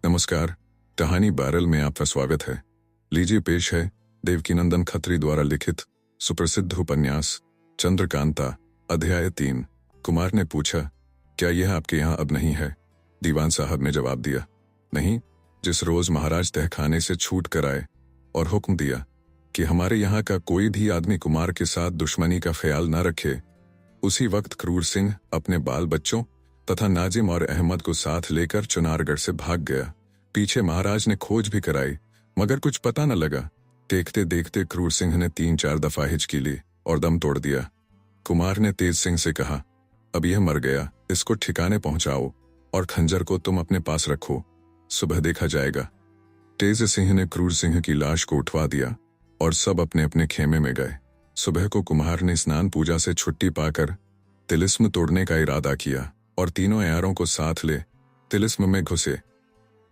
नमस्कार। कहानी बैरल में आपका स्वागत है। लीजिए पेश है देवकीनंदन खत्री द्वारा लिखित सुप्रसिद्ध उपन्यास चंद्रकांता, अध्याय 3। कुमार ने पूछा, क्या यह आपके यहाँ अब नहीं है? दीवान साहब ने जवाब दिया, नहीं। जिस रोज महाराज तहखाने से छूट कर आए और हुक्म दिया कि हमारे यहाँ का कोई भी आदमी कुमार के साथ दुश्मनी का ख्याल न रखे, उसी वक्त क्रूर सिंह अपने बाल बच्चों तथा नाजिम और अहमद को साथ लेकर चुनारगढ़ से भाग गया। पीछे महाराज ने खोज भी कराई, मगर कुछ पता न लगा। देखते देखते क्रूर सिंह ने 3-4 दफा हिचकी ली और दम तोड़ दिया। कुमार ने तेज सिंह से कहा, अब यह मर गया, इसको ठिकाने पहुंचाओ और खंजर को तुम अपने पास रखो, सुबह देखा जाएगा। तेज सिंह ने क्रूर सिंह की लाश को उठवा दिया और सब अपने अपने खेमे में गए। सुबह को कुम्हार ने स्नान पूजा से छुट्टी पाकर तिलिस्म तोड़ने का इरादा किया और तीनों यारों को साथ ले तिलिस्म में घुसे।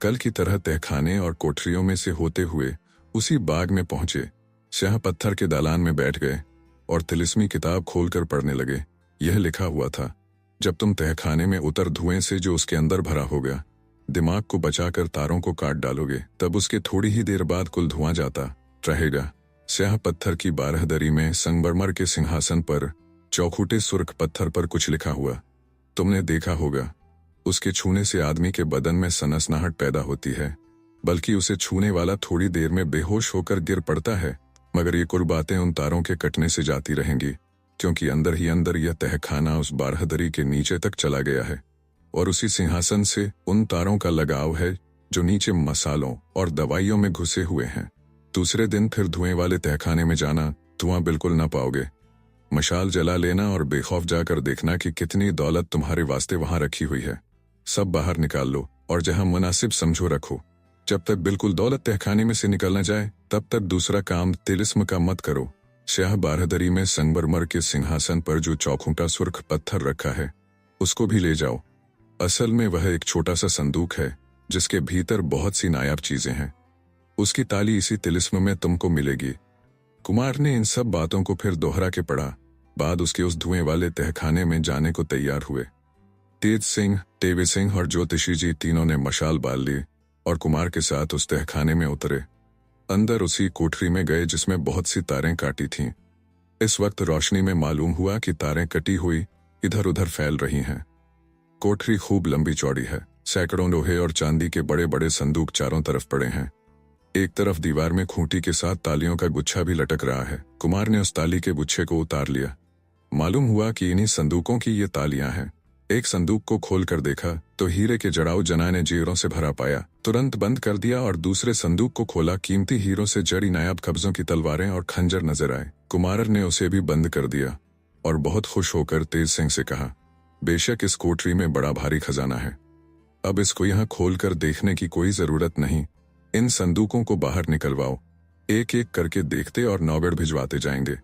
कल की तरह तहखाने और कोठरियों में से होते हुए उसी बाग में पहुंचे। शाह पत्थर के दालान में बैठ गए और तिलिस्मी किताब खोलकर पढ़ने लगे। यह लिखा हुआ था, जब तुम तहखाने में उतर धुएं से जो उसके अंदर भरा होगा, दिमाग को बचाकर तारों को काट डालोगे, तब उसके थोड़ी ही देर बाद कुल धुआं जाता रहेगा। स्याह पत्थर की 12 दरी में संगमरमर के सिंहासन पर चौखुटे सुर्ख पत्थर पर कुछ लिखा हुआ तुमने देखा होगा। उसके छूने से आदमी के बदन में सनसनाहट पैदा होती है, बल्कि उसे छूने वाला थोड़ी देर में बेहोश होकर गिर पड़ता है। मगर ये कुर्बातें उन तारों के कटने से जाती रहेंगी, क्योंकि अंदर ही अंदर यह तहखाना उस 12 दरी के नीचे तक चला गया है और उसी सिंहासन से उन तारों का लगाव है जो नीचे मसालों और दवाइयों में घुसे हुए हैं। दूसरे दिन फिर धुएं वाले तहखाने में जाना, धुआं बिल्कुल न पाओगे। मशाल जला लेना और बेखौफ जाकर देखना कि कितनी दौलत तुम्हारे वास्ते वहां रखी हुई है। सब बाहर निकाल लो और जहां मुनासिब समझो रखो। जब तक बिल्कुल दौलत तहखाने में से निकल न जाए, तब तक दूसरा काम तिलिस्म का मत करो। शाह 12 दरी में संगमरमर के सिंहासन पर जो चौखुटा सुर्ख पत्थर रखा है, उसको भी ले जाओ। असल में वह एक छोटा सा संदूक है जिसके भीतर बहुत सी नायाब चीजें हैं। उसकी ताली इसी तिलिस्म में तुमको मिलेगी। कुमार ने इन सब बातों को फिर दोहरा के पढ़ा। बाद उसके उस धुएं वाले तहखाने में जाने को तैयार हुए। तेज सिंह, टेवे सिंह और ज्योतिषी जी तीनों ने मशाल बाल ली और कुमार के साथ उस तहखाने में उतरे। अंदर उसी कोठरी में गए जिसमें बहुत सी तारें काटी थीं। इस वक्त रोशनी में मालूम हुआ कि तारें कटी हुई इधर उधर फैल रही हैं। कोठरी खूब लंबी चौड़ी है। सैकड़ों लोहे और चांदी के बड़े बड़े संदूक चारों तरफ पड़े हैं। एक तरफ दीवार में खूंटी के साथ तालियों का गुच्छा भी लटक रहा है। कुमार ने उस ताली के गुच्छे को उतार लिया। मालूम हुआ कि इन्हीं संदूकों की ये तालियां हैं। एक संदूक को खोलकर देखा तो हीरे के जड़ाऊ जनाने जेवरों से भरा पाया। तुरंत बंद कर दिया और दूसरे संदूक को खोला। कीमती हीरों से जड़ी नायाब कब्जों की तलवारें और खंजर नजर आए। कुमार ने उसे भी बंद कर दिया और बहुत खुश होकर तेज सिंह से कहा, बेशक इस कोठरी में बड़ा भारी खजाना है, अब इसको यहाँ खोलकर देखने की कोई जरूरत नहीं। इन संदूकों को बाहर निकलवाओ, एक एक करके देखते और नौगढ़ भिजवाते जाएंगे।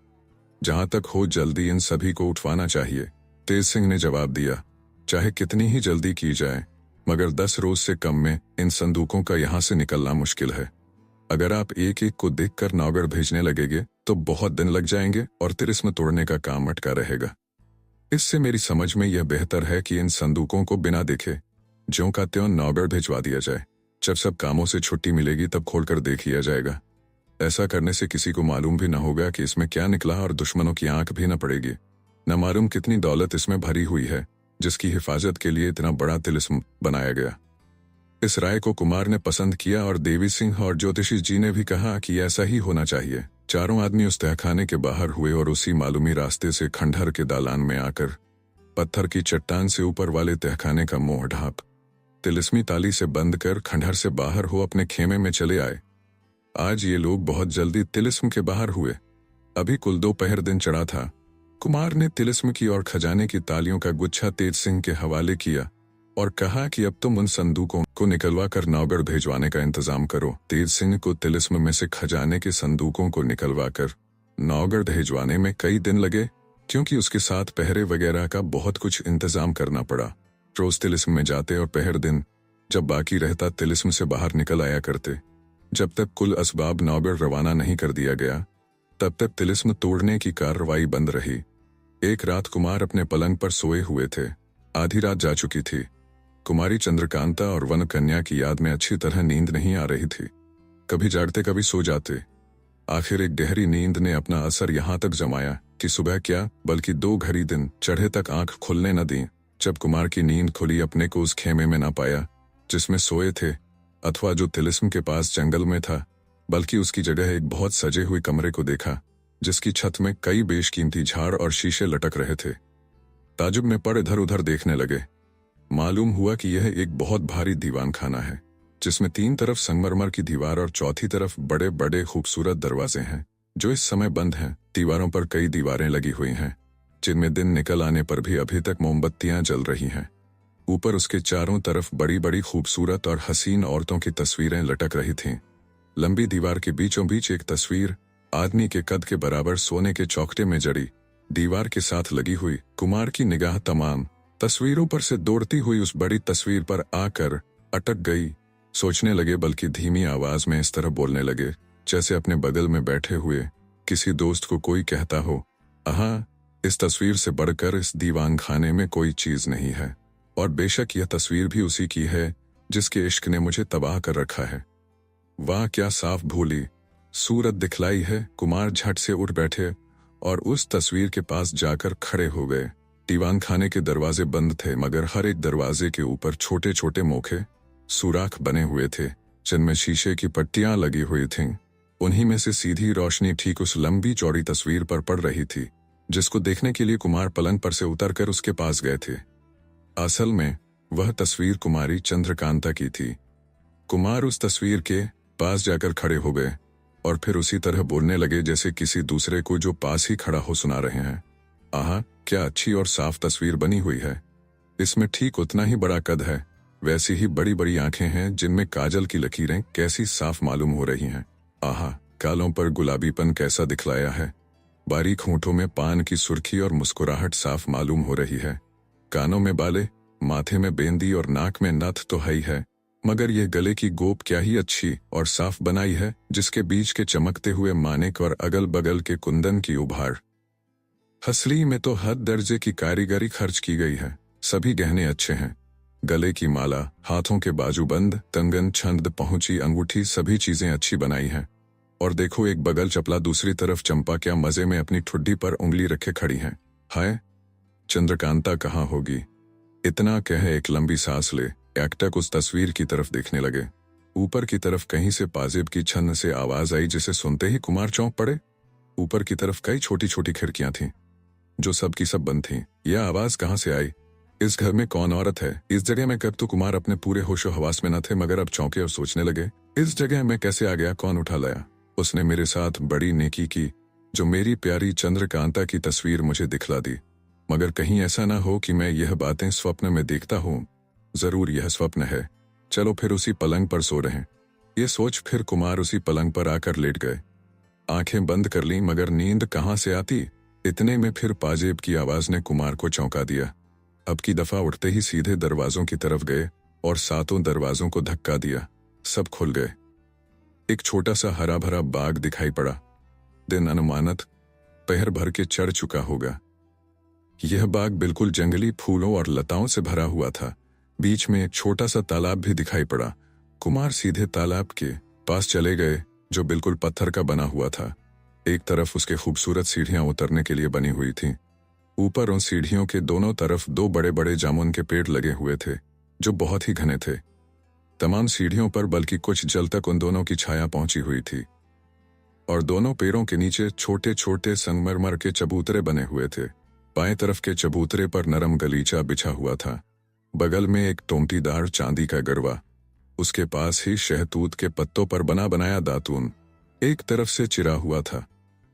जहां तक हो जल्दी इन सभी को उठवाना चाहिए। तेज सिंह ने जवाब दिया, चाहे कितनी ही जल्दी की जाए, मगर 10 रोज से कम में इन संदूकों का यहाँ से निकलना मुश्किल है। अगर आप एक एक को देखकर नौगढ़ भेजने लगेंगे तो बहुत दिन लग जाएंगे और तिलिस्म तोड़ने का काम अटका रहेगा। इससे मेरी समझ में यह बेहतर है कि इन संदूकों को बिना देखे ज्यों का त्यों नौगढ़ भिजवा दिया जाए। जब सब कामों से छुट्टी मिलेगी तब खोलकर देख लिया जाएगा। ऐसा करने से किसी को मालूम भी न होगा कि इसमें क्या निकला और दुश्मनों की आंख भी न पड़ेगी। न मालूम कितनी दौलत इसमें भरी हुई है जिसकी हिफाजत के लिए इतना बड़ा तिलिस्म बनाया गया। इस राय को कुमार ने पसंद किया और देवी सिंह और ज्योतिषी जी ने भी कहा कि ऐसा ही होना चाहिए। चारों आदमी उस तहखाने के बाहर हुए और उसी मालूमी रास्ते से खंडहर के दालान में आकर पत्थर की चट्टान से ऊपर वाले तहखाने का मुंह ढांप तिलिस्मी ताली से बंद कर खंडहर से बाहर हो अपने खेमे में चले आए। आज ये लोग बहुत जल्दी तिलिस्म के बाहर हुए। अभी कुल दोपहर दिन चढ़ा था। कुमार ने तिलिस्म की और खजाने की तालियों का गुच्छा तेज सिंह के हवाले किया और कहा कि अब तुम उन संदूकों को निकलवा कर नौगढ़ भेजवाने का इंतजाम करो। तेज सिंह को तिलिस्म में से खजाने के संदूकों को निकलवा कर नौगढ़ भेजवाने में कई दिन लगे, क्योंकि उसके साथ पहरे वगैरह का बहुत कुछ इंतजाम करना पड़ा। रोज तिलिस्म में जाते और पहर दिन जब बाकी रहता तिलिस्म से बाहर निकल आया करते। जब तक कुल असबाब नौगढ़ रवाना नहीं कर दिया गया, तब तक तिलिस्म तोड़ने की कार्रवाई बंद रही। एक रात कुमार अपने पलंग पर सोए हुए थे। आधी रात जा चुकी थी। कुमारी चंद्रकांता और वन कन्या की याद में अच्छी तरह नींद नहीं आ रही थी। कभी जागते कभी सो जाते। आखिर एक गहरी नींद ने अपना असर यहाँ तक जमाया कि सुबह क्या बल्कि 2 घड़ी दिन चढ़े तक आंख खुलने न दी। जब कुमार की नींद खुली, अपने को उस खेमे में न पाया जिसमें सोए थे अथवा जो तिलिस्म के पास जंगल में था, बल्कि उसकी जगह एक बहुत सजे हुए कमरे को देखा जिसकी छत में कई बेशकीमती झाड़ और शीशे लटक रहे थे। ताजुब में पड़ इधर उधर देखने लगे। मालूम हुआ कि यह एक बहुत भारी दीवान खाना है जिसमें 3 तरफ संगमरमर की दीवार और चौथी तरफ बड़े बड़े खूबसूरत दरवाजे हैं जो इस समय बंद हैं। दीवारों पर कई दीवारें लगी हुई हैं जिनमें दिन निकल आने पर भी अभी तक मोमबत्तियां जल रही हैं। ऊपर उसके चारों तरफ बड़ी बड़ी खूबसूरत और हसीन औरतों की तस्वीरें लटक रही थीं। लंबी दीवार के बीचों बीच एक तस्वीर आदमी के कद के बराबर सोने के चौखटे में जड़ी दीवार के साथ लगी हुई। कुमार की निगाह तमाम तस्वीरों पर से दौड़ती हुई उस बड़ी तस्वीर पर आकर अटक गई। सोचने लगे, बल्कि धीमी आवाज में इस तरह बोलने लगे जैसे अपने बगल में बैठे हुए किसी दोस्त को कोई कहता हो, आहा, इस तस्वीर से बढ़कर इस दीवान खाने में कोई चीज नहीं है, और बेशक यह तस्वीर भी उसी की है जिसके इश्क ने मुझे तबाह कर रखा है। वाह, क्या साफ भूली सूरत दिखलाई है। कुमार झट से उठ बैठे और उस तस्वीर के पास जाकर खड़े हो गए। दीवान खाने के दरवाजे बंद थे, मगर हर एक दरवाजे के ऊपर छोटे छोटे मोखे सुराख बने हुए थे जिनमें शीशे की पट्टियां लगी हुई थीं। उन्हीं में से सीधी रोशनी ठीक उस लंबी चौड़ी तस्वीर पर पड़ रही थी जिसको देखने के लिए कुमार पलंग पर से उतरकर उसके पास गए थे। असल में वह तस्वीर कुमारी चंद्रकांता की थी। कुमार उस तस्वीर के पास जाकर खड़े हो गए और फिर उसी तरह बोलने लगे जैसे किसी दूसरे को जो पास ही खड़ा हो सुना रहे हैं। आहा, क्या अच्छी और साफ तस्वीर बनी हुई है। इसमें ठीक उतना ही बड़ा कद है, वैसी ही बड़ी बड़ी आंखें हैं जिनमें काजल की लकीरें कैसी साफ मालूम हो रही हैं। आहा, गालों पर गुलाबीपन कैसा दिखलाया है। बारीक होंठों में पान की सुर्खी और मुस्कुराहट साफ मालूम हो रही है। कानों में बाले, माथे में बेंदी और नाक में नथ तो है ही है, मगर यह गले की गोप क्या ही अच्छी और साफ बनाई है जिसके बीच के चमकते हुए मानिक और अगल बगल के कुंदन की उभार। हसली में तो हद दर्जे की कारीगरी खर्च की गई है। सभी गहने अच्छे हैं, गले की माला, हाथों के बाजूबंद, कंगन, छंद, पहुंची, अंगूठी, सभी चीजें अच्छी बनाई हैं। और देखो, एक बगल चपला, दूसरी तरफ चंपा क्या मजे में अपनी ठुड्डी पर उंगली रखे खड़ी हैं। हाय, चंद्रकांता कहाँ होगी। इतना कह एक लंबी सांस ले एकटक उस तस्वीर की तरफ देखने लगे। ऊपर की तरफ कहीं से पाजेब की छन से आवाज आई जिसे सुनते ही कुमार चौंक पड़े। ऊपर की तरफ कई छोटी छोटी खिड़कियां थीं जो सब की सब बंद थीं। यह आवाज कहाँ से आई? इस घर में कौन औरत है? इस जगह में कब तो कुमार अपने पूरे होशो हवास में न थे, मगर अब चौंके और सोचने लगे, इस जगह में कैसे आ गया? कौन उठा लाया? उसने मेरे साथ बड़ी नेकी की जो मेरी प्यारी चंद्रकांता की तस्वीर मुझे दिखला दी। मगर कहीं ऐसा ना हो कि मैं यह बातें स्वप्न में देखता हूँ। जरूर यह स्वप्न है। चलो फिर उसी पलंग पर सो रहे। ये सोच फिर कुमार उसी पलंग पर आकर लेट गए। आंखें बंद कर लीं, मगर नींद कहाँ से आती। इतने में फिर पाजेब की आवाज ने कुमार को चौंका दिया। अब की दफा उठते ही सीधे दरवाजों की तरफ गए और 7 दरवाजों को धक्का दिया। सब खुल गए। एक छोटा सा हरा भरा बाग दिखाई पड़ा। दिन अनुमानत पहर भर के चढ़ चुका होगा। यह बाग बिल्कुल जंगली फूलों और लताओं से भरा हुआ था। बीच में एक छोटा सा तालाब भी दिखाई पड़ा। कुमार सीधे तालाब के पास चले गए जो बिल्कुल पत्थर का बना हुआ था। एक तरफ उसके खूबसूरत सीढ़ियां उतरने के लिए बनी हुई थीं। ऊपर उन सीढ़ियों के दोनों तरफ 2 बड़े बड़े जामुन के पेड़ लगे हुए थे जो बहुत ही घने थे। तमाम सीढ़ियों पर बल्कि कुछ जल तक उन दोनों की छाया पहुंची हुई थी और दोनों पेड़ों के नीचे छोटे छोटे संगमरमर के चबूतरे बने हुए थे। बाएं तरफ के चबूतरे पर नरम गलीचा बिछा हुआ था। बगल में एक टोमटीदार चांदी का गरवा, उसके पास ही शहतूत के पत्तों पर बना बनाया दातून एक तरफ से चिरा हुआ था।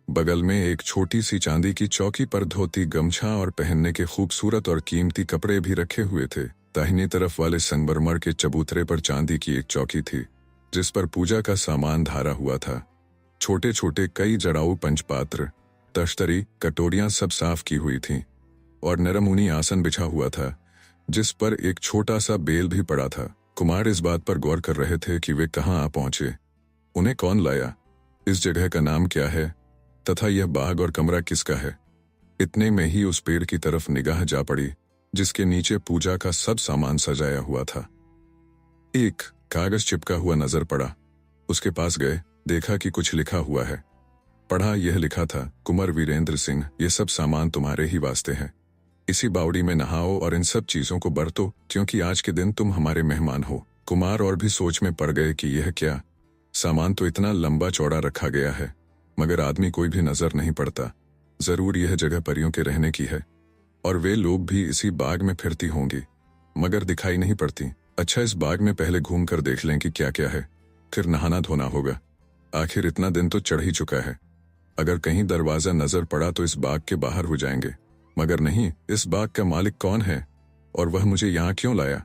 बगल में एक छोटी सी चांदी की चौकी पर धोती, गमछा और पहनने के खूबसूरत और कीमती कपड़े भी रखे हुए थे। दाहिनी तरफ वाले संगमरमर के चबूतरे पर चांदी की एक चौकी थी जिस पर पूजा का सामान धारा हुआ था। छोटे छोटे कई जड़ाऊ पंचपात्र, तश्तरी, कटोरियां सब साफ की हुई थीं और नरम ऊनी आसन बिछा हुआ था जिस पर एक छोटा सा बेल भी पड़ा था। कुमार इस बात पर गौर कर रहे थे कि वे कहाँ आ पहुंचे, उन्हें कौन लाया, इस जगह का नाम क्या है तथा यह बाग और कमरा किसका है। इतने में ही उस पेड़ की तरफ निगाह जा पड़ी जिसके नीचे पूजा का सब सामान सजाया हुआ था। एक कागज चिपका हुआ नजर पड़ा। उसके पास गए, देखा कि कुछ लिखा हुआ है। पढ़ा, यह लिखा था, कुंवर वीरेंद्र सिंह, ये सब सामान तुम्हारे ही वास्ते हैं। इसी बावड़ी में नहाओ और इन सब चीजों को बरतो, क्योंकि आज के दिन तुम हमारे मेहमान हो। कुमार और भी सोच में पड़ गए कि यह क्या, सामान तो इतना लंबा चौड़ा रखा गया है, मगर आदमी कोई भी नजर नहीं पड़ता। जरूर यह जगह परियों के रहने की है, और वे लोग भी इसी बाग में फिरती होंगी, मगर दिखाई नहीं पड़ती। अच्छा, इस बाग में पहले घूम कर देख लें कि क्या क्या है, फिर नहाना धोना होगा। आखिर इतना दिन तो चढ़ ही चुका है। अगर कहीं दरवाजा नजर पड़ा तो इस बाग के बाहर हो जाएंगे, मगर नहीं, इस बाग का मालिक कौन है और वह मुझे यहाँ क्यों लाया?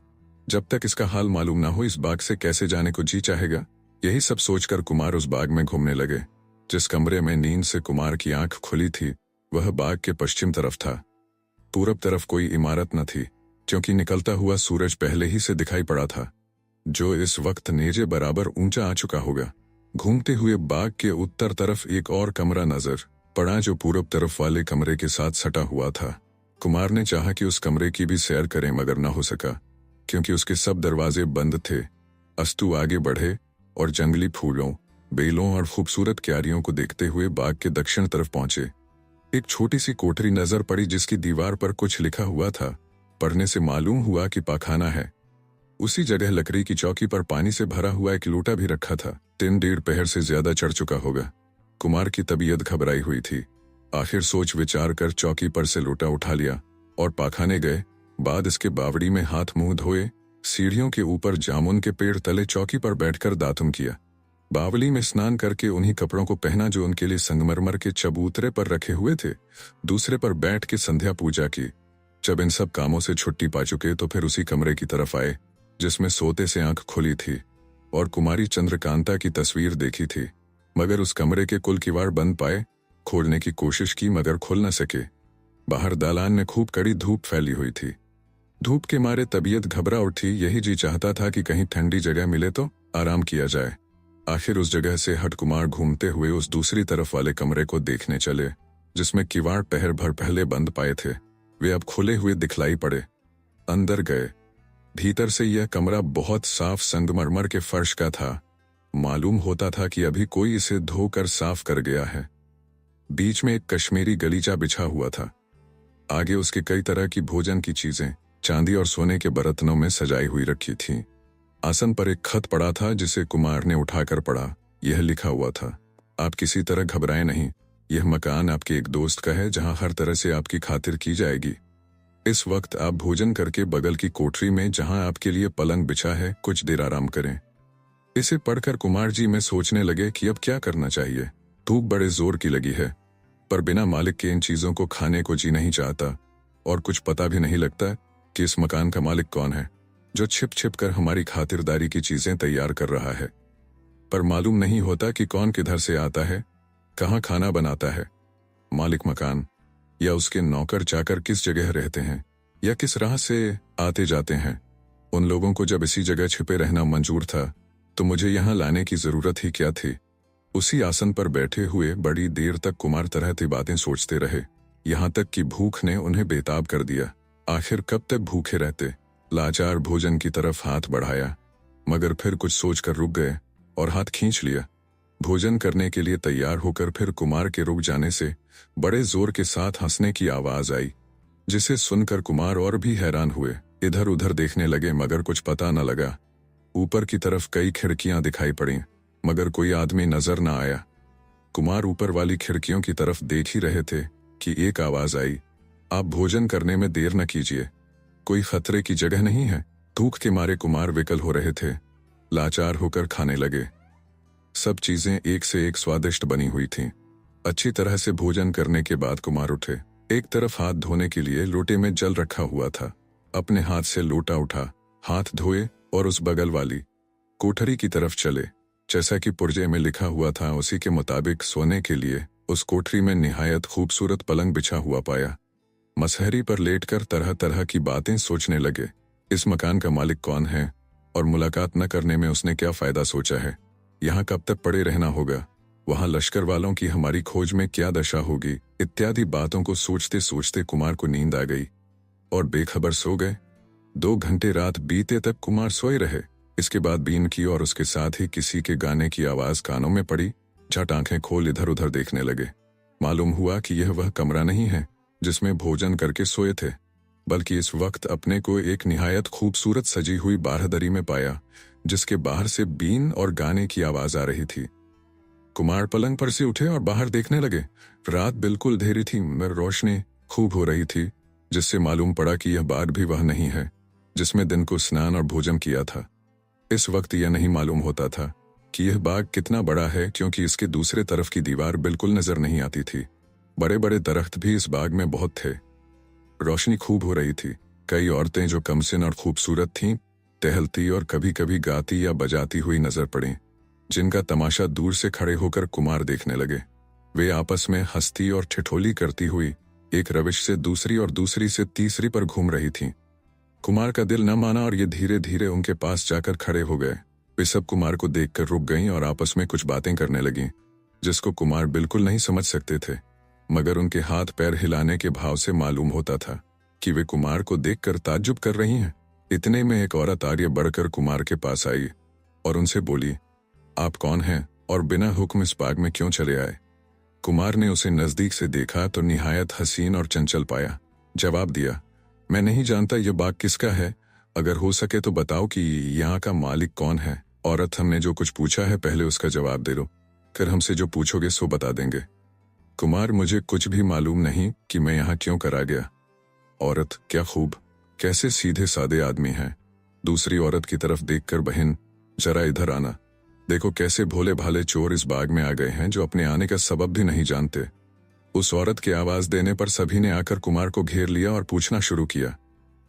जब तक इसका हाल मालूम ना हो, इस बाग से कैसे जाने को जी चाहेगा? यही सब सोचकर कुमार उस बाग में घूमने लगे। जिस कमरे में नींद से कुमार की आंख खुली थी, वह बाग के पश्चिम तरफ था। पूरब तरफ कोई इमारत न थी, क्योंकि निकलता हुआ सूरज पहले ही से दिखाई पड़ा था, जो इस वक्त नेजे बराबर ऊंचा आ चुका होगा। घूमते हुए बाग के उत्तर तरफ एक और कमरा नजर पड़ा, जो पूरब तरफ वाले कमरे के साथ सटा हुआ था। कुमार ने चाहा कि उस कमरे की भी सैर करें, मगर न हो सका, क्योंकि उसके सब दरवाजे बंद थे। अस्तु आगे बढ़े और जंगली फूलों, बेलों और खूबसूरत क्यारियों को देखते हुए बाग के दक्षिण तरफ पहुंचे। एक छोटी सी कोठरी नजर पड़ी, जिसकी दीवार पर कुछ लिखा हुआ था। पढ़ने से मालूम हुआ कि पाखाना है। उसी जगह लकड़ी की चौकी पर पानी से भरा हुआ एक लोटा भी रखा था। 3-1.5 पहर से ज्यादा चढ़ चुका होगा। कुमार की तबीयत घबराई हुई थी। आखिर सोच विचार कर चौकी पर से लोटा उठा लिया और पाखाने गए। बाद इसके बावड़ी में हाथ मुंह धोए, सीढ़ियों के ऊपर जामुन के पेड़ तले चौकी पर बैठकर दातुन किया। बावली में स्नान करके उन्हीं कपड़ों को पहना जो उनके लिए संगमरमर के चबूतरे पर रखे हुए थे। दूसरे पर बैठ के संध्या पूजा की। जब इन सब कामों से छुट्टी पा चुके तो फिर उसी कमरे की तरफ आए, जिसमें सोते से आंख खुली थी और कुमारी चंद्रकांता की तस्वीर देखी थी। मगर उस कमरे के कुल किवाड़ बंद पाए। खोलने की कोशिश की, मगर खुल न सके। बाहर दालान में खूब कड़ी धूप फैली हुई थी। धूप के मारे तबीयत घबरा उठी। यही जी चाहता था कि कहीं ठंडी जगह मिले तो आराम किया जाए। आखिर उस जगह से हट कुमार घूमते हुए उस दूसरी तरफ वाले कमरे को देखने चले, जिसमें किवाड़ पहर भर पहले बंद पाए थे, वे अब खुले हुए दिखलाई पड़े। अंदर गए। भीतर से यह कमरा बहुत साफ संगमरमर के फर्श का था। मालूम होता था कि अभी कोई इसे धोकर साफ कर गया है। बीच में एक कश्मीरी गलीचा बिछा हुआ था। आगे उसके कई तरह की भोजन की चीजें चांदी और सोने के बर्तनों में सजाई हुई रखी थीं। आसन पर एक खत पड़ा था, जिसे कुमार ने उठाकर पढ़ा। यह लिखा हुआ था, आप किसी तरह घबराएं नहीं। यह मकान आपके एक दोस्त का है, जहां हर तरह से आपकी खातिर की जाएगी। इस वक्त आप भोजन करके बगल की कोठरी में, जहां आपके लिए पलंग बिछा है, कुछ देर आराम करें। इसे पढ़कर कुमार जी में सोचने लगे कि अब क्या करना चाहिए। भूख बड़े जोर की लगी है, पर बिना मालिक के इन चीजों को खाने को जी नहीं चाहता, और कुछ पता भी नहीं लगता कि इस मकान का मालिक कौन है, जो छिप छिप कर हमारी खातिरदारी की चीजें तैयार कर रहा है। पर मालूम नहीं होता कि कौन किधर से आता है, कहाँ खाना बनाता है। मालिक मकान या उसके नौकर चाकर किस जगह रहते हैं या किस राह से आते जाते हैं। उन लोगों को जब इसी जगह छिपे रहना मंजूर था, तो मुझे यहाँ लाने की जरूरत ही क्या थी। उसी आसन पर बैठे हुए बड़ी देर तक कुमार तरह की बातें सोचते रहे, यहाँ तक कि भूख ने उन्हें बेताब कर दिया। आखिर कब तक भूखे रहते। लाचार भोजन की तरफ हाथ बढ़ाया, मगर फिर कुछ सोचकर रुक गए और हाथ खींच लिया। भोजन करने के लिए तैयार होकर फिर कुमार के रुक जाने से बड़े जोर के साथ हंसने की आवाज आई, जिसे सुनकर कुमार और भी हैरान हुए। इधर उधर देखने लगे, मगर कुछ पता न लगा। ऊपर की तरफ कई खिड़कियां दिखाई पड़ी, मगर कोई आदमी नजर न आया। कुमार ऊपर वाली खिड़कियों की तरफ देख ही रहे थे कि एक आवाज आई, आप भोजन करने में देर न कीजिए, कोई खतरे की जगह नहीं है। भूख के मारे कुमार विकल हो रहे थे। लाचार होकर खाने लगे। सब चीजें एक से एक स्वादिष्ट बनी हुई थीं। अच्छी तरह से भोजन करने के बाद कुमार उठे। एक तरफ हाथ धोने के लिए लोटे में जल रखा हुआ था। अपने हाथ से लोटा उठा, हाथ धोए और उस बगल वाली कोठरी की तरफ चले। जैसा कि पुर्जे में लिखा हुआ था, उसी के मुताबिक सोने के लिए उस कोठरी में निहायत खूबसूरत पलंग बिछा हुआ पाया। मसहरी पर लेटकर तरह तरह की बातें सोचने लगे। इस मकान का मालिक कौन है और मुलाकात न करने में उसने क्या फायदा सोचा है। यहाँ कब तक पड़े रहना होगा, वहां लश्कर वालों की हमारी खोज में क्या दशा होगी, इत्यादि बातों को सोचते सोचते कुमार को नींद आ गई। और बेखबर सो गए। 2 घंटे रात बीते तक कुमार सोए रहे। इसके बाद बीन की और उसके साथ ही किसी के गाने की आवाज कानों में पड़ी। झट आंखें खोल इधर उधर देखने लगे। मालूम हुआ कि यह वह कमरा नहीं है जिसमें भोजन करके सोए थे, बल्कि इस वक्त अपने को एक निहायत खूबसूरत सजी हुई बारहदरी में पाया, जिसके बाहर से बीन और गाने की आवाज आ रही थी। कुमार पलंग पर से उठे और बाहर देखने लगे। रात बिल्कुल अंधेरी थी, मगर रोशनी खूब हो रही थी, जिससे मालूम पड़ा कि यह बाग भी वह नहीं है जिसमें दिन को स्नान और भोजन किया था। इस वक्त यह नहीं मालूम होता था कि यह बाग कितना बड़ा है, क्योंकि इसके दूसरे तरफ की दीवार बिल्कुल नजर नहीं आती थी। बड़े बड़े दरख्त भी इस बाग में बहुत थे। रोशनी खूब हो रही थी। कई औरतें जो कमसिन और खूबसूरत थीं, टहलती और कभी कभी गाती या बजाती हुई नजर पड़ीं, जिनका तमाशा दूर से खड़े होकर कुमार देखने लगे। वे आपस में हंसती और ठिठोली करती हुई एक रविश से दूसरी और दूसरी से तीसरी पर घूम रही थीं। कुमार का दिल न माना और ये धीरे धीरे उनके पास जाकर खड़े हो गए। वे सब कुमार को देखकर रुक गईं और आपस में कुछ बातें करने लगीं, जिसको कुमार बिल्कुल नहीं समझ सकते थे, मगर उनके हाथ पैर हिलाने के भाव से मालूम होता था कि वे कुमार को देखकर ताज्जुब कर रही हैं। इतने में एक औरत आगे बढ़कर कुमार के पास आई और उनसे बोली, आप कौन हैं और बिना हुक्म इस बाग में क्यों चले आए? कुमार ने उसे नजदीक से देखा तो निहायत हसीन और चंचल पाया। जवाब दिया, मैं नहीं जानता यह बाग किसका है, अगर हो सके तो बताओ कि यहाँ का मालिक कौन है। औरत, हमने जो कुछ पूछा है पहले उसका जवाब दे दो, फिर हमसे जो पूछोगे सो बता देंगे। कुमार, मुझे कुछ भी मालूम नहीं कि मैं यहाँ क्यों करा गया। औरत, क्या खूब, कैसे सीधे सादे आदमी हैं। दूसरी औरत की तरफ देखकर, बहन जरा इधर आना, देखो कैसे भोले भाले चोर इस बाग में आ गए हैं जो अपने आने का सबब भी नहीं जानते। उस औरत के आवाज देने पर सभी ने आकर कुमार को घेर लिया और पूछना शुरू किया,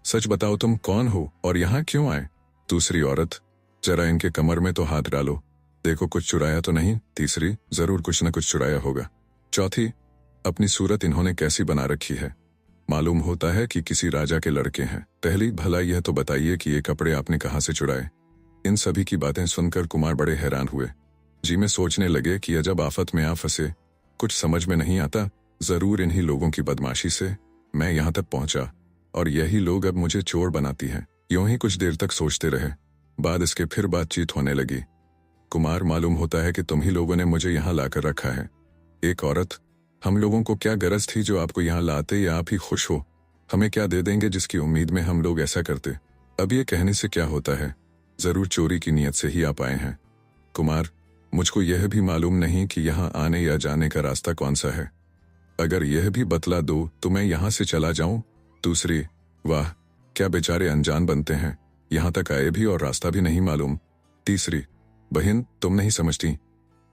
सच बताओ तुम कौन हो और यहाँ क्यों आए? दूसरी औरत, जरा इनके कमर में तो हाथ डालो, देखो कुछ चुराया तो नहीं। तीसरी, जरूर कुछ न कुछ चुराया होगा। चौथी, अपनी सूरत इन्होंने कैसी बना रखी है, मालूम होता है कि किसी राजा के लड़के हैं। पहली, भला यह तो बताइए कि ये कपड़े आपने कहाँ से चुराए? इन सभी की बातें सुनकर कुमार बड़े हैरान हुए। जी में सोचने लगे कि अजब आफत में आ फंसे, कुछ समझ में नहीं आता। जरूर इन्हीं लोगों की बदमाशी से मैं यहाँ तक पहुंचा और यही लोग अब मुझे चोर बनाती हैं। यूं ही कुछ देर तक सोचते रहे। बाद इसके फिर बातचीत होने लगी। कुमार, मालूम होता है कि तुम ही लोगों ने मुझे यहाँ लाकर रखा है। एक औरत, हम लोगों को क्या गरज थी जो आपको यहाँ लाते, या आप ही खुश हो? हमें क्या दे देंगे जिसकी उम्मीद में हम लोग ऐसा करते? अब ये कहने से क्या होता है, जरूर चोरी की नीयत से ही आप आए हैं। कुमार, मुझको यह भी मालूम नहीं कि यहाँ आने या जाने का रास्ता कौन सा है, अगर यह भी बतला दो तो मैं यहाँ से चला जाऊं। दूसरी, वाह क्या बेचारे अनजान बनते हैं, यहाँ तक आए भी और रास्ता भी नहीं मालूम। तीसरी, बहन तुम नहीं समझती,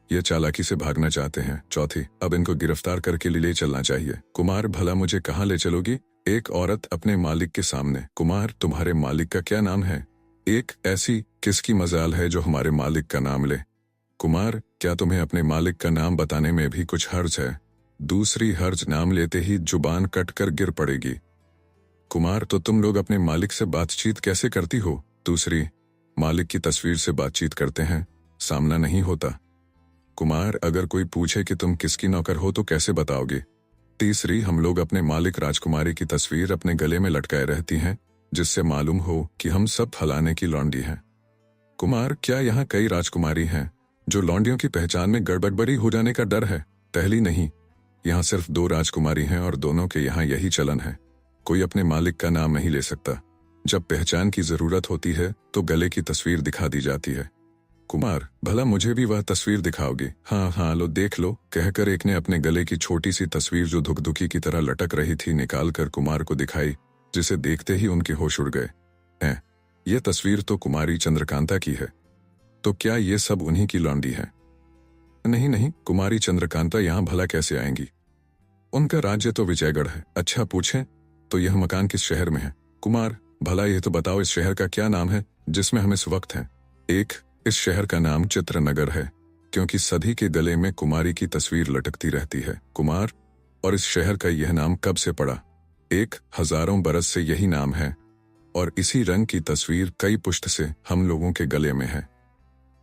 ये चालाकी से भागना चाहते हैं। चौथी, अब इनको गिरफ्तार करके ले चलना चाहिए। कुमार, भला मुझे कहाँ ले चलोगी? एक औरत अपने मालिक के सामने, कुमार तुम्हारे मालिक का क्या नाम है? एक, ऐसी किसकी मजाल है जो हमारे मालिक का नाम ले? कुमार, क्या तुम्हें अपने मालिक का नाम बताने में भी कुछ हर्ज है? दूसरी, हर्ज नाम लेते ही जुबान कटकर गिर पड़ेगी। कुमार, तो तुम लोग अपने मालिक से बातचीत कैसे करती हो? दूसरी, मालिक की तस्वीर से बातचीत करते हैं, सामना नहीं होता। कुमार, अगर कोई पूछे कि तुम किसकी नौकर हो तो कैसे बताओगे? तीसरी, हम लोग अपने मालिक राजकुमारी की तस्वीर अपने गले में लटकाए रहती हैं, जिससे मालूम हो कि हम सब फलाने की लौंडी हैं। कुमार, क्या यहाँ कई राजकुमारी हैं जो लौंडियों की पहचान में गड़बड़ी हो जाने का डर है? पहली, नहीं, यहाँ सिर्फ 2 राजकुमारी हैं और दोनों के यहाँ यही चलन है, कोई अपने मालिक का नाम नहीं ले सकता। जब पहचान की जरूरत होती है तो गले की तस्वीर दिखा दी जाती है। कुमार, भला मुझे भी वह तस्वीर दिखाओगे? हाँ हाँ, लो देख लो, कहकर एक ने अपने गले की छोटी सी तस्वीर जो धुकधुकी की तरह लटक रही थी निकाल कर कुमार को दिखाई, जिसे देखते ही उनके होश उड़ गए। हैं, यह तस्वीर तो कुमारी चंद्रकांता की है। तो क्या ये सब उन्हीं की लौंडी है? नहीं नहीं, कुमारी चंद्रकांता यहाँ भला कैसे आएंगी? उनका राज्य तो विजयगढ़ है। अच्छा, पूछें तो यह मकान किस शहर में है? कुमार, भला यह तो बताओ इस शहर का क्या नाम है जिसमें हम इस वक्त हैं? एक, इस शहर का नाम चित्रनगर है, क्योंकि सभी के गले में कुमारी की तस्वीर लटकती रहती है। कुमार, और इस शहर का यह नाम कब से पड़ा? एक, हजारों बरस से यही नाम है और इसी रंग की तस्वीर कई पुश्त से हम लोगों के गले में है।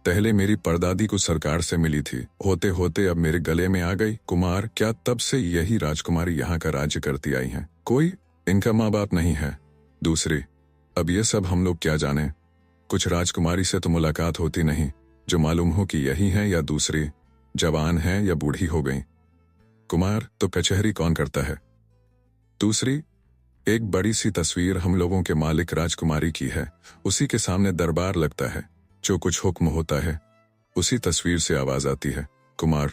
पहले मेरी परदादी को सरकार से मिली थी, होते होते अब मेरे गले में आ गई। कुमार, क्या तब से यही राजकुमारी यहाँ का राज्य करती आई हैं? कोई इनका माँ बाप नहीं है? दूसरी, अब ये सब हम लोग क्या जाने, कुछ राजकुमारी से तो मुलाकात होती नहीं जो मालूम हो कि यही है या दूसरी, जवान है या बूढ़ी हो गई। कुमार, तो कचहरी कौन करता है? दूसरी, एक बड़ी सी तस्वीर हम लोगों के मालिक राजकुमारी की है, उसी के सामने दरबार लगता है, जो कुछ हुक्म होता है उसी तस्वीर से आवाज आती है। कुमार,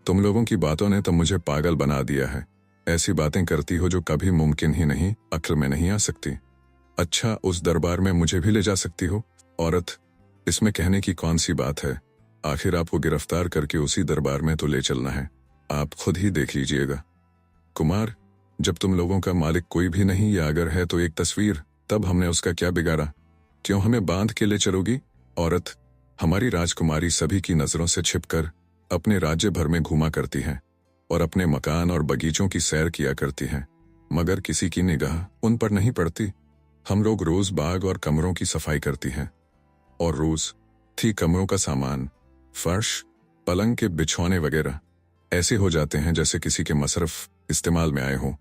तुम लोगों की बातों ने तो मुझे पागल बना दिया है, ऐसी बातें करती हो जो कभी मुमकिन ही नहीं, अक्ल में नहीं आ सकती। अच्छा, उस दरबार में मुझे भी ले जा सकती हो? औरत, इसमें कहने की कौन सी बात है, आखिर आपको गिरफ्तार करके उसी दरबार में तो ले चलना है, आप खुद ही देख लीजिएगा। कुमार, जब तुम लोगों का मालिक कोई भी नहीं या अगर है तो एक तस्वीर, तब हमने उसका क्या बिगाड़ा, क्यों हमें बांध के ले चलोगी? औरत, हमारी राजकुमारी सभी की नजरों से छिपकर अपने राज्य भर में घूमा करती हैं और अपने मकान और बगीचों की सैर किया करती हैं, मगर किसी की निगाह उन पर नहीं पड़ती। हम लोग रोज बाग और कमरों की सफाई करती हैं और रोज थी कमरों का सामान, फर्श, पलंग के बिछौने वगैरह ऐसे हो जाते हैं जैसे किसी के मसरफ इस्तेमाल में आए हों।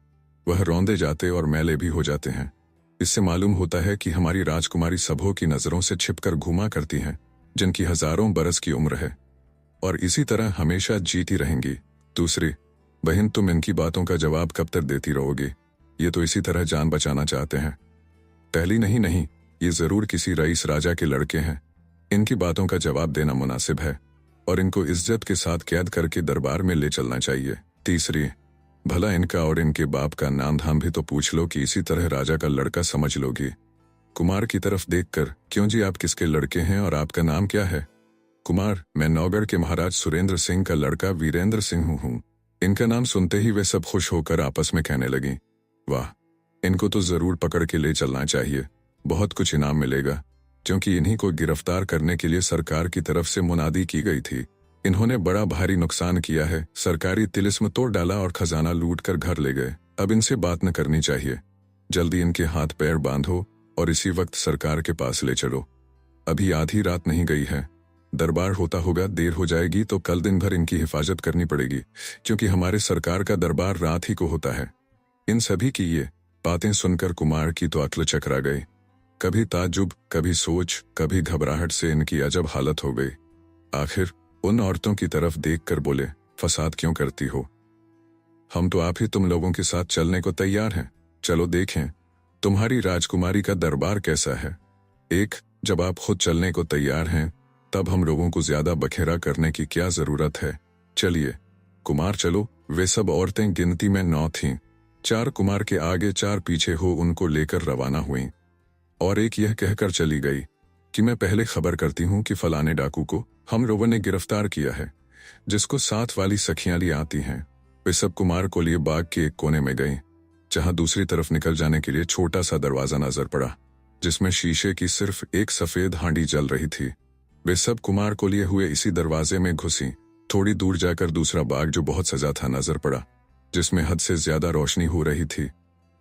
वह रौंदे जाते और मैले भी हो जाते हैं। इससे मालूम होता है कि हमारी राजकुमारी सबों की नजरों से छिपकर घूमा करती हैं, जिनकी हजारों बरस की उम्र है और इसी तरह हमेशा जीती रहेंगी। दूसरी, बहन, तुम इनकी बातों का जवाब कब तक देती रहोगी? ये तो इसी तरह जान बचाना चाहते हैं। पहली नहीं, ये जरूर किसी रईस राजा के लड़के हैं। इनकी बातों का जवाब देना मुनासिब है और इनको इज्जत के साथ कैद करके दरबार में ले चलना चाहिए। तीसरी, भला इनका और इनके बाप का नाम धाम भी तो पूछ लो कि इसी तरह राजा का लड़का समझ लोगी। कुमार की तरफ देखकर, क्यों जी, आप किसके लड़के हैं और आपका नाम क्या है? कुमार, मैं नौगढ़ के महाराज सुरेंद्र सिंह का लड़का वीरेंद्र सिंह हूँ। इनका नाम सुनते ही वे सब खुश होकर आपस में कहने लगी, वाह, इनको तो जरूर पकड़ के ले चलना चाहिए, बहुत कुछ इनाम मिलेगा, क्योंकि इन्हीं को गिरफ्तार करने के लिए सरकार की तरफ से मुनादी की गई थी। इन्होंने बड़ा भारी नुकसान किया है, सरकारी तिलिस्म तोड़ डाला और खजाना लूट कर घर ले गए। अब इनसे बात न करनी चाहिए, जल्दी इनके हाथ पैर बांधो और इसी वक्त सरकार के पास ले चलो। अभी आधी रात नहीं गई है, दरबार होता होगा, देर हो जाएगी तो कल दिन भर इनकी हिफाजत करनी पड़ेगी, क्योंकि हमारे सरकार का दरबार रात ही को होता है। इन सभी की ये बातें सुनकर कुमार की तो अक्ल चकरा गई। कभी ताज्जुब, कभी सोच, कभी घबराहट से इनकी अजब हालत हो गई। आखिर उन औरतों की तरफ देखकर बोले, फसाद क्यों करती हो? हम तो आप ही तुम लोगों के साथ चलने को तैयार हैं, चलो देखें तुम्हारी राजकुमारी का दरबार कैसा है। एक, जब आप खुद चलने को तैयार हैं तब हम लोगों को ज्यादा बखेरा करने की क्या जरूरत है, चलिए कुमार चलो। वे सब औरतें गिनती में 9 थीं, 4 कुमार के आगे 4 पीछे हो उनको लेकर रवाना हुईं और एक यह कहकर चली गई कि मैं पहले खबर करती हूँ कि फलाने डाकू को हम लोगों ने गिरफ्तार किया है, जिसको साथ वाली सखियां ली आती हैं। वे सब कुमार को लिए बाग के एक कोने में गईं, जहां दूसरी तरफ निकल जाने के लिए छोटा सा दरवाजा नजर पड़ा, जिसमें शीशे की सिर्फ एक सफेद हांडी जल रही थी। वे सब कुमार को लिए हुए इसी दरवाजे में घुसी। थोड़ी दूर जाकर दूसरा बाग जो बहुत सजा था नजर पड़ा, जिसमें हद से ज्यादा रोशनी हो रही थी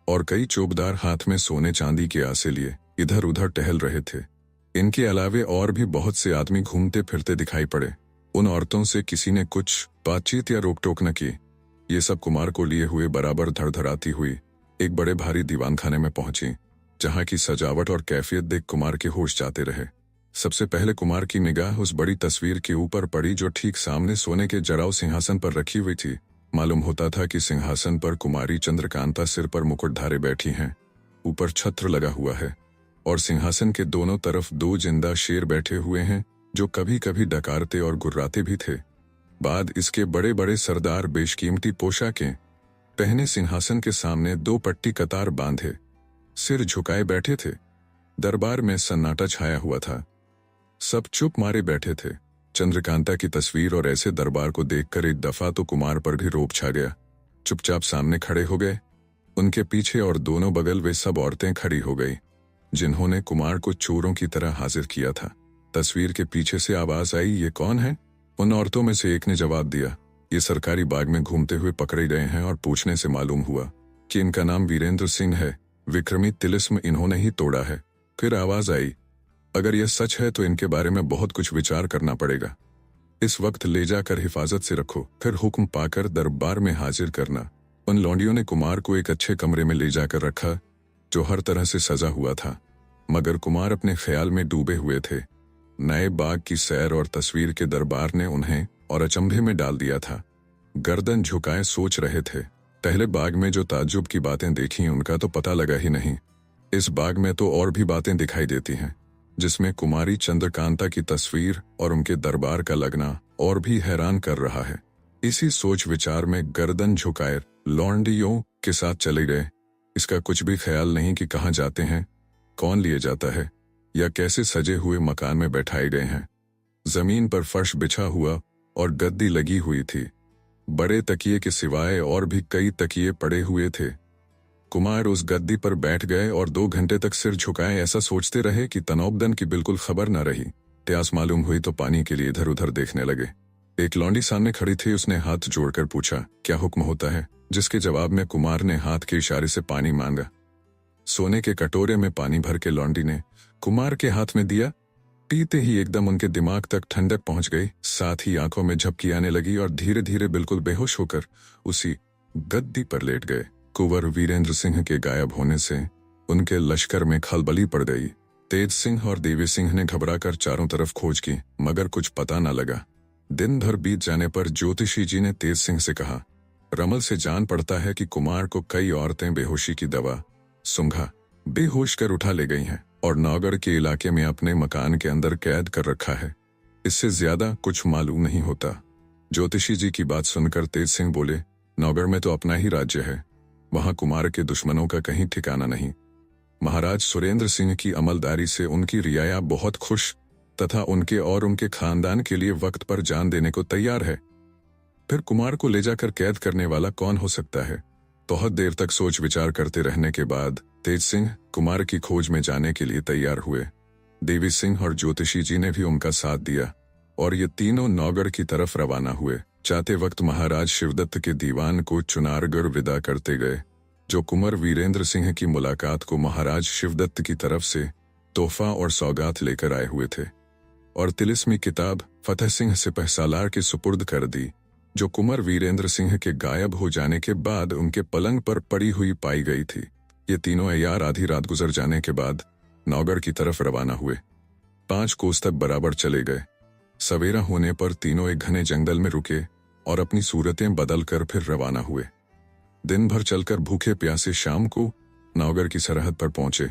और कई चौबदार हाथ में सोने चांदी के आसे लिए इधर उधर टहल रहे थे। इनके अलावे और भी बहुत से आदमी घूमते फिरते दिखाई पड़े। उन औरतों से किसी ने कुछ बातचीत या रोक टोक न की। ये सब कुमार को लिए हुए बराबर धड़धड़ाती हुई एक बड़े भारी दीवान खाने में पहुंची, जहां की सजावट और कैफियत देख कुमार के होश जाते रहे। सबसे पहले कुमार की निगाह उस बड़ी तस्वीर के ऊपर पड़ी जो ठीक सामने सोने के जराव सिंहासन पर रखी हुई थी। मालूम होता था कि सिंहासन पर कुमारी चंद्रकांता सिर पर मुकुट धारे बैठी हैं, ऊपर छत्र लगा हुआ है और सिंहासन के दोनों तरफ 2 जिंदा शेर बैठे हुए हैं, जो कभी कभी डकारते और गुर्राते भी थे। बाद इसके बड़े बड़े सरदार बेशकीमती पोशाकें पहने सिंहासन के सामने 2 पट्टी कतार बांधे सिर झुकाए बैठे थे। दरबार में सन्नाटा छाया हुआ था, सब चुप मारे बैठे थे। चंद्रकांता की तस्वीर और ऐसे दरबार को देखकर एक दफा तो कुमार पर भी रोब छा गया। चुपचाप सामने खड़े हो गए। उनके पीछे और दोनों बगल वे सब औरतें खड़ी हो गई, जिन्होंने कुमार को चोरों की तरह हाजिर किया था। तस्वीर के पीछे से आवाज आई, ये कौन है? उन औरतों में से एक ने जवाब दिया, ये सरकारी बाग में घूमते हुए पकड़े गए हैं और पूछने से मालूम हुआ कि इनका नाम वीरेंद्र सिंह है, विक्रमी तिलिस्म इन्होंने ही तोड़ा है। फिर आवाज आई, अगर यह सच है तो इनके बारे में बहुत कुछ विचार करना पड़ेगा। इस वक्त ले जाकर हिफाजत से रखो, फिर हुक्म पाकर दरबार में हाजिर करना। उन लौंडियों ने कुमार को एक अच्छे कमरे में ले जाकर रखा, जो हर तरह से सजा हुआ था, मगर कुमार अपने ख्याल में डूबे हुए थे। नए बाग की सैर और तस्वीर के दरबार ने उन्हें और अचंभे में डाल दिया था। गर्दन झुकाए सोच रहे थे, पहले बाग में जो ताज्जुब की बातें देखी उनका तो पता लगा ही नहीं, इस बाग में तो और भी बातें दिखाई देती हैं, जिसमें कुमारी चंद्रकांता की तस्वीर और उनके दरबार का लगना और भी हैरान कर रहा है। इसी सोच विचार में गर्दन झुकाए लौंडियों के साथ चले गए। इसका कुछ भी ख्याल नहीं कि कहाँ जाते हैं, कौन लिए जाता है या कैसे सजे हुए मकान में बैठाए गए हैं। जमीन पर फर्श बिछा हुआ और गद्दी लगी हुई थी। बड़े तकिए के सिवाय और भी कई तकिए पड़े हुए थे। कुमार उस गद्दी पर बैठ गए और 2 घंटे तक सिर झुकाए ऐसा सोचते रहे कि तनौबदन की बिल्कुल खबर न रही। प्यास मालूम हुई तो पानी के लिए इधर उधर देखने लगे। एक लौंडी सामने खड़ी थी, उसने हाथ जोड़कर पूछा, क्या हुक्म होता है? जिसके जवाब में कुमार ने हाथ के इशारे से पानी मांगा। सोने के कटोरे में पानी भर के लौंडी ने कुमार के हाथ में दिया। पीते ही एकदम उनके दिमाग तक ठंडक पहुंच गई, साथ ही आंखों में झपकी आने लगी और धीरे धीरे बिल्कुल बेहोश होकर उसी गद्दी पर लेट गए। कुंवर वीरेंद्र सिंह के गायब होने से उनके लश्कर में खलबली पड़ गई। तेज सिंह और देवी सिंह ने घबराकर चारों तरफ खोज की, मगर कुछ पता न लगा। दिन भर बीत जाने पर ज्योतिषी जी ने तेज सिंह से कहा, रमल से जान पड़ता है कि कुमार को कई औरतें बेहोशी की दवा सुंघा बेहोश कर उठा ले गई हैं और नौगढ़ के इलाके में अपने मकान के अंदर कैद कर रखा है। इससे ज्यादा कुछ मालूम नहीं होता। ज्योतिषी जी की बात सुनकर तेज सिंह बोले, नौगढ़ में तो अपना ही राज्य है, वहां कुमार के दुश्मनों का कहीं ठिकाना नहीं। महाराज सुरेंद्र सिंह की अमलदारी से उनकी रियाया बहुत खुश तथा उनके और उनके खानदान के लिए वक्त पर जान देने को तैयार है। फिर कुमार को ले जाकर कैद करने वाला कौन हो सकता है? बहुत देर तक सोच विचार करते रहने के बाद तेज सिंह कुमार की खोज में जाने के लिए तैयार हुए। देवी सिंह और ज्योतिषी जी ने भी उनका साथ दिया और ये तीनों नौगढ़ की तरफ रवाना हुए। जाते वक्त महाराज शिवदत्त के दीवान को चुनारगढ़ विदा करते गए, जो कुंवर वीरेंद्र सिंह की मुलाकात को महाराज शिवदत्त की तरफ से तोहफा और सौगात लेकर आए हुए थे, और तिलिस्मी किताब फतेह सिंह सिपहसालार के सुपुर्द कर दी, जो कुंवर वीरेंद्र सिंह के गायब हो जाने के बाद उनके पलंग पर पड़ी हुई पाई गई थी। ये तीनों अय्यार आधी रात गुजर जाने के बाद नौगढ़ की तरफ रवाना हुए। 5 कोस तक बराबर चले गए। सवेरा होने पर तीनों एक घने जंगल में रुके और अपनी सूरतें बदलकर फिर रवाना हुए। दिन भर चलकर भूखे प्यासे शाम को नौगढ़ की सरहद पर पहुंचे।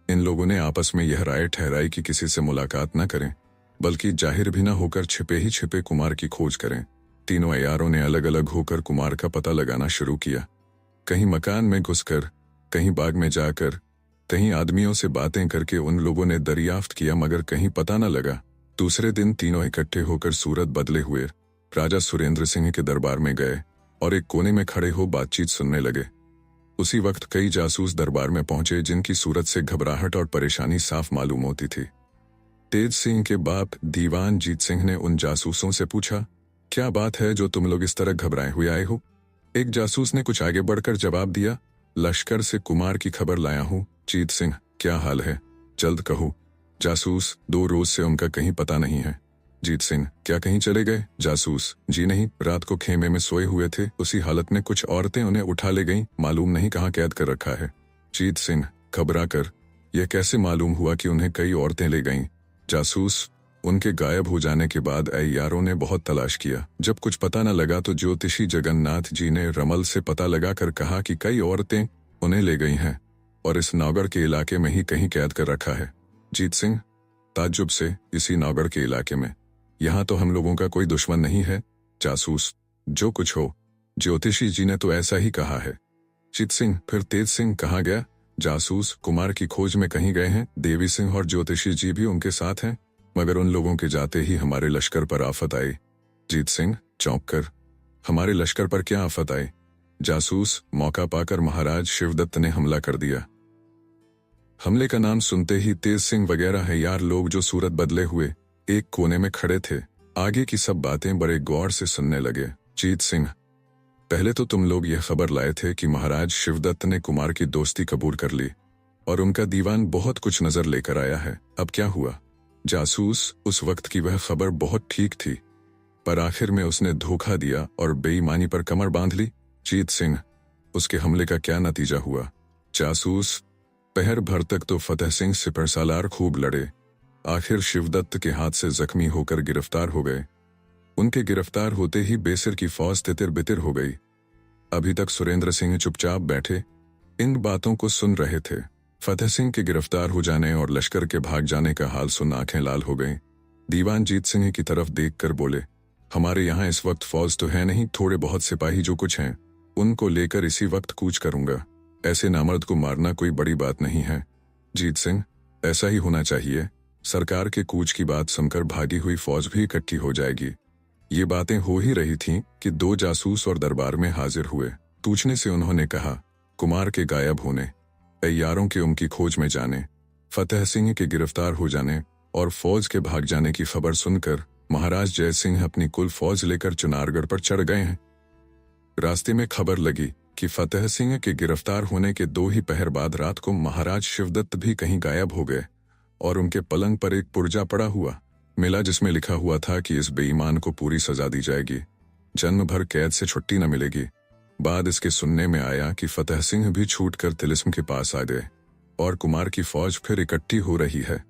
इन लोगों ने आपस में यह राय ठहराई कि किसी से मुलाकात न करें, बल्कि जाहिर भी न होकर छिपे ही छिपे कुमार की खोज करें। तीनों अय्यारों ने अलग अलग होकर कुमार का पता लगाना शुरू किया। कहीं मकान में घुसकर, कहीं बाग में जाकर, कहीं आदमियों से बातें करके उन लोगों ने दरियाफ्त किया, मगर कहीं पता न लगा। दूसरे दिन तीनों इकट्ठे होकर सूरत बदले हुए राजा सुरेंद्र सिंह के दरबार में गए और एक कोने में खड़े हो बातचीत सुनने लगे। उसी वक्त कई जासूस दरबार में पहुंचे, जिनकी सूरत से घबराहट और परेशानी साफ मालूम होती थी। तेज सिंह के बाप दीवान जीत सिंह ने उन जासूसों से पूछा, क्या बात है जो तुम लोग इस तरह घबराए हुए आए हो? एक जासूस ने कुछ आगे बढ़कर जवाब दिया, लश्कर से कुमार की खबर लाया हूँ। जीत सिंह, क्या हाल है? जल्द कहो। जासूस, 2 रोज से उनका कहीं पता नहीं है। जीत सिंह, क्या कहीं चले गए? जासूस, जी नहीं, रात को खेमे में सोए हुए थे, उसी हालत में कुछ औरतें उन्हें उठा ले गईं, मालूम नहीं कहाँ कैद कर रखा है। जीत सिंह, घबरा कर, यह कैसे मालूम हुआ कि उन्हें कई औरतें ले गईं? जासूस, उनके गायब हो जाने के बाद अय्यारों ने बहुत तलाश किया। जब कुछ पता न लगा तो ज्योतिषी जगन्नाथ जी ने रमल से पता लगाकर कहा कि कई औरतें उन्हें ले गई हैं और इस नौगढ़ के इलाके में ही कहीं कैद कर रखा है। जीत सिंह, ताज्जुब से, इसी नौगढ़ के इलाके में? यहाँ तो हम लोगों का कोई दुश्मन नहीं है। जासूस, जो कुछ हो, ज्योतिषी जी ने तो ऐसा ही कहा है। जीत सिंह, फिर तेज सिंह कहाँ गया? जासूस, कुमार की खोज में कहीं गए हैं। देवी सिंह और ज्योतिषी जी भी उनके साथ हैं, मगर उन लोगों के जाते ही हमारे लश्कर पर आफत आई। जीत सिंह, चौंक कर, हमारे लश्कर पर क्या आफत आई? जासूस, मौका पाकर महाराज शिवदत्त ने हमला कर दिया। हमले का नाम सुनते ही तेज सिंह वगैरह है यार लोग जो सूरत बदले हुए एक कोने में खड़े थे, आगे की सब बातें बड़े गौर से सुनने लगे। जीत सिंह, पहले तो तुम लोग यह खबर लाए थे कि महाराज शिवदत्त ने कुमार की दोस्ती कबूल कर ली और उनका दीवान बहुत कुछ नजर लेकर आया है। अब क्या हुआ? जासूस, उस वक्त की वह खबर बहुत ठीक थी, पर आखिर में उसने धोखा दिया और बेईमानी पर कमर बांध ली। जीत सिंह, उसके हमले का क्या नतीजा हुआ? जासूस, पहर भर तक तो फतेह सिंह सिपरसालार खूब लड़े, आखिर शिवदत्त के हाथ से जख्मी होकर गिरफ्तार हो गए। उनके गिरफ्तार होते ही बेसर की फौज तितिर बितिर हो गई। अभी तक सुरेंद्र सिंह चुपचाप बैठे इन बातों को सुन रहे थे। फतेह सिंह के गिरफ्तार हो जाने और लश्कर के भाग जाने का हाल सुन आंखें लाल हो गईं। दीवान जीत सिंह की तरफ देखकर बोले, हमारे यहाँ इस वक्त फौज तो है नहीं, थोड़े बहुत सिपाही जो कुछ हैं उनको लेकर इसी वक्त कूच करूंगा। ऐसे नामर्द को मारना कोई बड़ी बात नहीं है। जीत सिंह, ऐसा ही होना चाहिए। सरकार के कूच की बात सुनकर भागी हुई फौज भी इकट्ठी हो जाएगी। ये बातें हो ही रही थीं कि दो जासूस और दरबार में हाजिर हुए। पूछने से उन्होंने कहा, कुमार के गायब होने, तैयारों के उनकी खोज में जाने, फतेह सिंह के गिरफ्तार हो जाने और फौज के भाग जाने की खबर सुनकर महाराज जय सिंह अपनी कुल फौज लेकर चुनारगढ़ पर चढ़ गए हैं। रास्ते में खबर लगी कि फतेह सिंह के गिरफ्तार होने के 2 ही पहर बाद रात को महाराज शिवदत्त भी कहीं गायब हो गए और उनके पलंग पर एक पुर्जा पड़ा हुआ मिला जिसमें लिखा हुआ था कि इस बेईमान को पूरी सजा दी जाएगी, जन्म भर कैद से छुट्टी न मिलेगी। बाद इसके सुनने में आया कि फतेह सिंह भी छूटकर तिलिस्म के पास आ गए और कुमार की फौज फिर इकट्ठी हो रही है।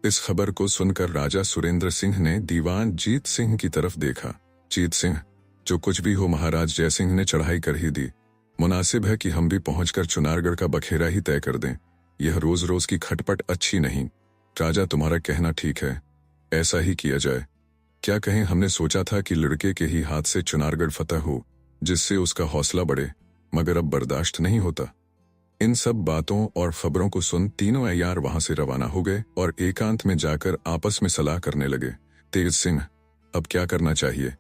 इस खबर को सुनकर राजा सुरेंद्र सिंह ने दीवान जीत सिंह की तरफ देखा। जीत सिंह, जो कुछ भी हो महाराज जय सिंह ने चढ़ाई कर ही दी, मुनासिब है कि हम भी पहुंचकर चुनारगढ़ का बखेरा ही तय कर दें। यह रोज रोज की खटपट अच्छी नहीं। राजा, तुम्हारा कहना ठीक है, ऐसा ही किया जाए। क्या कहें, हमने सोचा था कि लड़के के ही हाथ से चुनारगढ़ फतह हो, जिससे उसका हौसला बढ़े, मगर अब बर्दाश्त नहीं होता। इन सब बातों और खबरों को सुन तीनों अय्यार वहां से रवाना हो गए और एकांत में जाकर आपस में सलाह करने लगे। तेज सिंह, अब क्या करना चाहिए?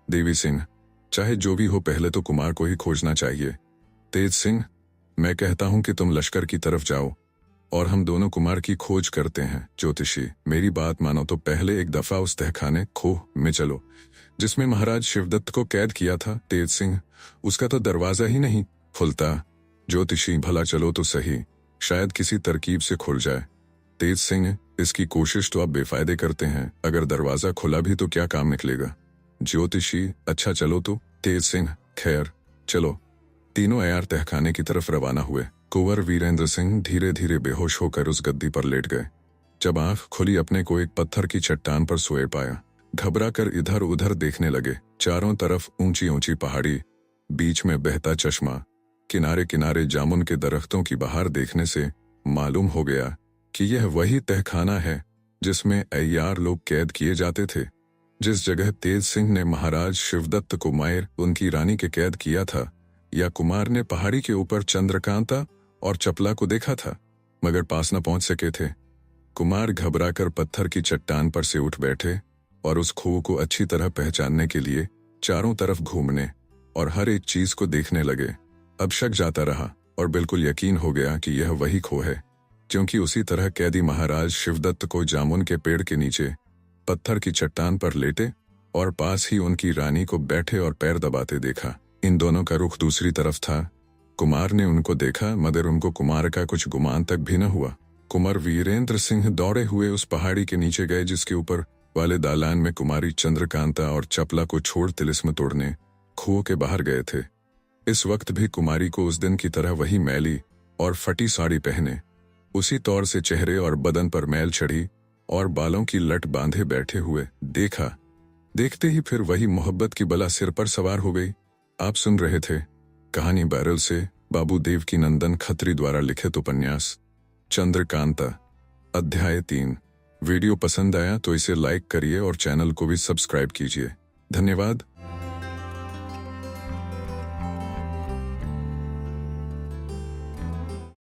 देवी सिंह, चाहे जो भी हो पहले तो कुमार को ही खोजना चाहिए। तेज सिंह, मैं कहता हूं कि तुम लश्कर की तरफ जाओ और हम दोनों कुमार की खोज करते हैं। ज्योतिषी, मेरी बात मानो तो पहले एक दफा उस तहखाने खोह में चलो जिसमें महाराज शिवदत्त को कैद किया था। तेज सिंह, उसका तो दरवाजा ही नहीं खुलता। ज्योतिषी, भला चलो तो सही, शायद किसी तरकीब से खुल जाए। तेज सिंह, इसकी कोशिश तो आप बेफायदे करते हैं, अगर दरवाजा खुला भी तो क्या काम निकलेगा। ज्योतिषी, अच्छा चलो तो। तेज सिंह, खैर चलो। तीनों अय्यार तहखाने की तरफ रवाना हुए। कुंवर वीरेंद्र सिंह धीरे धीरे बेहोश होकर उस गद्दी पर लेट गए। जब आंख खुली अपने को एक पत्थर की चट्टान पर सोए पाया। घबराकर इधर उधर देखने लगे। चारों तरफ ऊंची ऊंची पहाड़ी, बीच में बहता चश्मा, किनारे किनारे जामुन के दरख्तों की बहार देखने से मालूम हो गया कि यह वही तहखाना है जिसमें अय्यार लोग कैद किए जाते थे। जिस जगह तेज सिंह ने महाराज शिवदत्त को मायर उनकी रानी के कैद किया था, या कुमार ने पहाड़ी के ऊपर चंद्रकांता और चपला को देखा था, मगर पास न पहुंच सके थे। कुमार घबराकर पत्थर की चट्टान पर से उठ बैठे और उस खोह को अच्छी तरह पहचानने के लिए चारों तरफ घूमने और हर एक चीज को देखने लगे। अब शक जाता रहा और बिल्कुल यकीन हो गया कि यह वही खोह है, क्योंकि उसी तरह कैदी महाराज शिवदत्त को जामुन के पेड़ के नीचे पत्थर की चट्टान पर लेटे और पास ही उनकी रानी को बैठे और पैर दबाते देखा। इन दोनों का रुख दूसरी तरफ था। कुमार ने उनको देखा, मगर उनको कुमार का कुछ गुमान तक भी न हुआ। कुंवर वीरेंद्र सिंह दौड़े हुए उस पहाड़ी के नीचे गए जिसके ऊपर वाले दालान में कुमारी चंद्रकांता और चपला को छोड़ तिलिस्म तोड़ने खोह के बाहर गए थे। इस वक्त भी कुमारी को उस दिन की तरह वही मैली और फटी साड़ी पहने, उसी तौर से चेहरे और बदन पर मैल चढ़ी और बालों की लट बांधे बैठे हुए देखा। देखते ही फिर वही मोहब्बत की बला सिर पर सवार हो गई। आप सुन रहे थे कहानी बैरल से बाबू देवकीनंदन खत्री द्वारा लिखित उपन्यास चंद्रकांता, अध्याय 3। वीडियो पसंद आया तो इसे लाइक करिए और चैनल को भी सब्सक्राइब कीजिए। धन्यवाद।